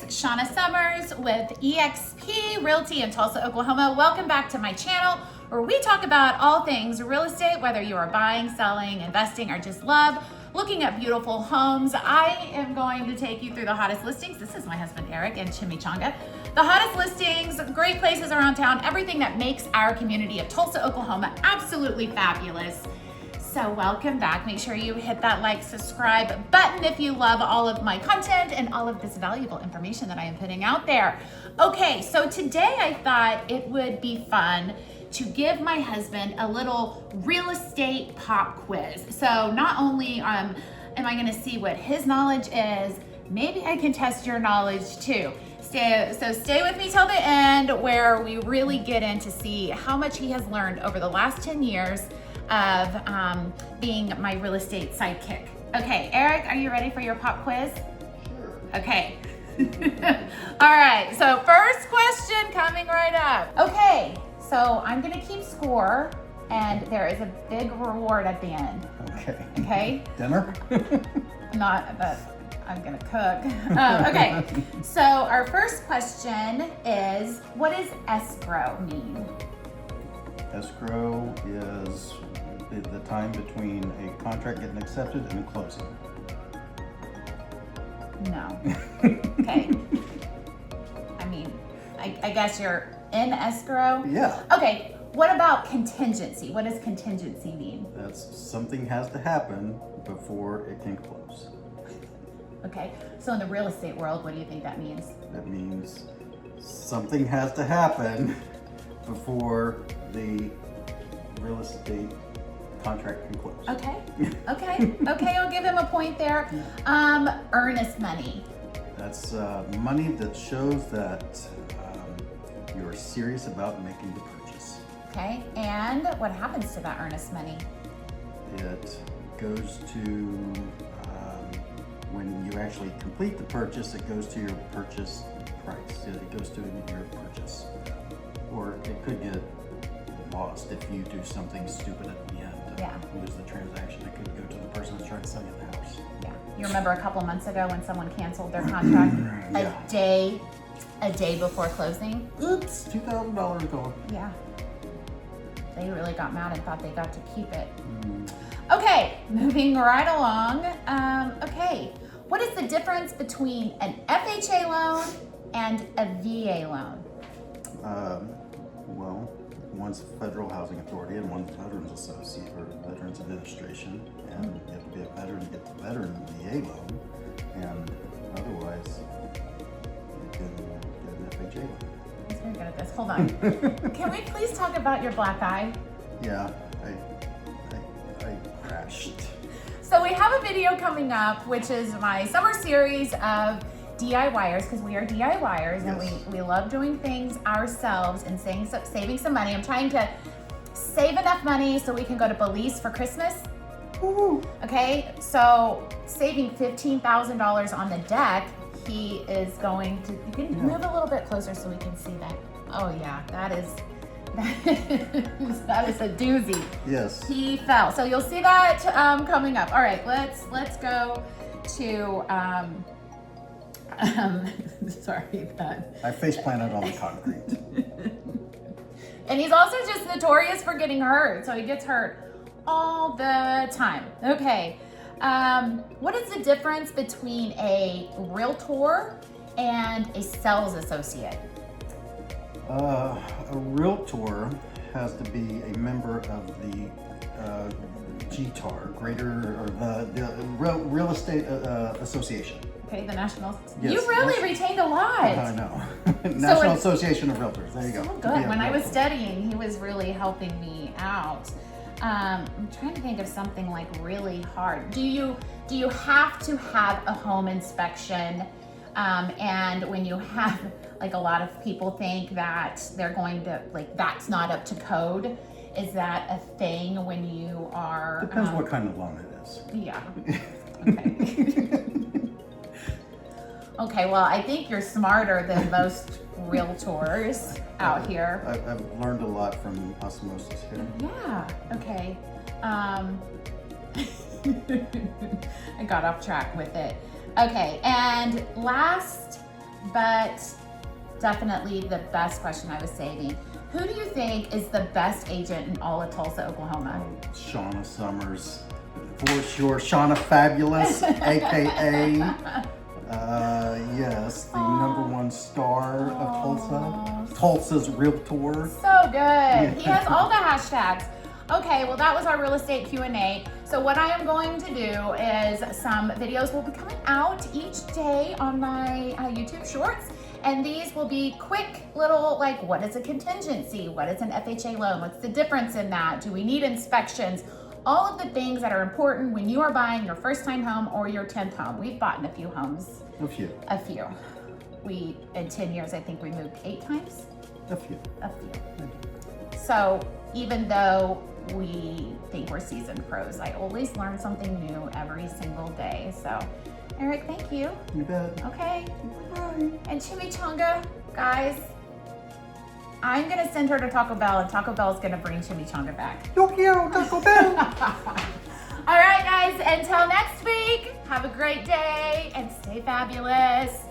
Shauna Summers with eXp Realty in Tulsa, Oklahoma. Welcome back to my channel where we talk about all things real estate, whether you are buying, selling, investing, or just love looking at beautiful homes. I am going to take you through the hottest listings. This is my husband, Eric, and Chimichanga. The hottest listings, great places around town, everything that makes our community of Tulsa, Oklahoma absolutely fabulous. So welcome back. Make sure you hit that like, subscribe button if you love all of my content and all of this valuable information that I am putting out there. Okay, so today I thought it would be fun to give my husband a little real estate pop quiz. So not only am I gonna see what his knowledge is, maybe I can test your knowledge too. So stay with me till the end where we really get in to see how much he has learned over the last 10 years of being my real estate sidekick. Okay, Eric, are you ready for your pop quiz? Sure. Okay. All right, so first question coming right up. Okay, so I'm gonna keep score and there is a big reward at the end. Okay. Okay? Dinner? Not, but I'm gonna cook. Okay, so our first question is, what does escrow mean? Escrow is the time between a contract getting accepted and closing. No. Okay. I mean, I guess you're in escrow? Yeah. Okay, what about contingency? What does contingency mean? That's something has to happen before it can close. Okay, so in the real estate world, what do you think that means? That means something has to happen before the real estate contract can close. Okay, okay, I'll give him a point there. Earnest money. That's money that shows that you're serious about making the purchase. Okay, and what happens to that earnest money? It goes to, when you actually complete the purchase, it goes to your purchase price. It goes to your purchase. Or it could get lost if you do something stupid at the end. Yeah. Lose the transaction. It could go to the person who's trying to sell you the house. Yeah, you remember a couple months ago when someone canceled their contract Yeah. a day before closing? Oops, $2,000 gone. Yeah. They really got mad and thought they got to keep it. Okay, moving right along. Okay, what is the difference between an FHA loan and a VA loan? Well, one's Federal Housing Authority and one's Veterans Association or Veterans Administration, and you have to be a veteran to get the veteran VA loan, and otherwise you can get an FHA loan. He's very good at this. Hold on. Can we please talk about your black eye? Yeah, I crashed. So we have a video coming up, which is my summer series of DIYers, because we are DIYers. Yes. And we love doing things ourselves and saving some money. I'm trying to save enough money so we can go to Belize for Christmas. Woo-hoo. Okay, so saving $15,000 on the deck, he is going to, you can move a little bit closer so we can see that. Oh yeah, that is a doozy. Yes. He fell. So you'll see that coming up. All right, let's go to, sorry, that. I face planted on the concrete. And he's also just notorious for getting hurt. So he gets hurt all the time. Okay. What is the difference between a realtor and a sales associate? A realtor has to be a member of the GTAR, the Real Estate Association. Okay, the National. Yes, You really retained a lot. I know. National Association of Realtors. There you go. So To good. be a When I was realtor. studying, he was really helping me out. I'm trying to think of something like really hard. Do you have to have a home inspection? And when you have, like, a lot of people think that they're going to, like, that's not up to code. Is that a thing when you are? Depends what kind of loan it is. Yeah. Okay. Okay, well, I think you're smarter than most realtors out here. I've learned a lot from osmosis here. Yeah, okay. I got off track with it. Okay, and last but definitely the best question I was saving. Who do you think is the best agent in all of Tulsa, Oklahoma? Shauna Summers, for sure. Shauna Fabulous, AKA, yes, the #1 star of Tulsa. Tulsa's realtor. So good. He has all the hashtags. Okay, well that was our real estate Q&A. So what I am going to do is some videos will be coming out each day on my YouTube Shorts. And these will be quick little, like, what is a contingency? What is an FHA loan? What's the difference in that? Do we need inspections? All of the things that are important when you are buying your first time home or your 10th home. We've bought in a few homes. A few. A few. In 10 years, I think we moved 8 times. A few. A few. So even though we think we're seasoned pros, I always learn something new every single day. So Eric, thank you. You bet. Okay. Bye. And chimichanga, guys, I'm gonna send her to Taco Bell, and Taco Bell is gonna bring chimichanga back. Yo quiero Taco Bell. All right, guys, until next week, have a great day and stay fabulous.